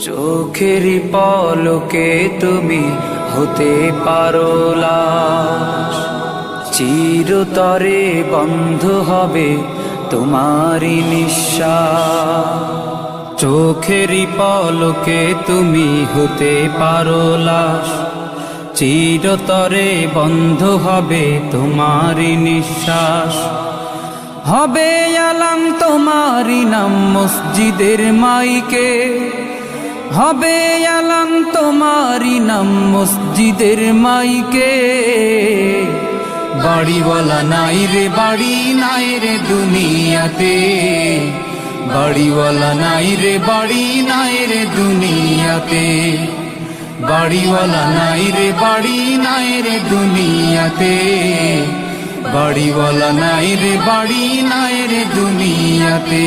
চোখেরই পলকে তুমি হতে পারো লাশ, চিরতরে বন্ধ হবে তোমারই নিঃশ্বাস। চোখেরই পলকে তুমি হতে পারো লাশ, চিরতরে বন্ধ হবে তোমারই নিঃশ্বাস। হবে আলাম তোমারই নাম মসজিদের মাইকে, হবে আলাম তোমারই নাম মসজিদের মাইকে। বাড়িওয়ালা নাই রে বাড়ি নাই রে দুনিয়াতে, বাড়িওয়ালা নাই রে বাড়ি নাই রে দুনিয়াতে, বাড়িওয়ালা নাই রে বাড়ি নাই রে দুনিয়াতে, বাড়িওয়ালা নাই রে বাড়ি নাই রে দুনিয়াতে।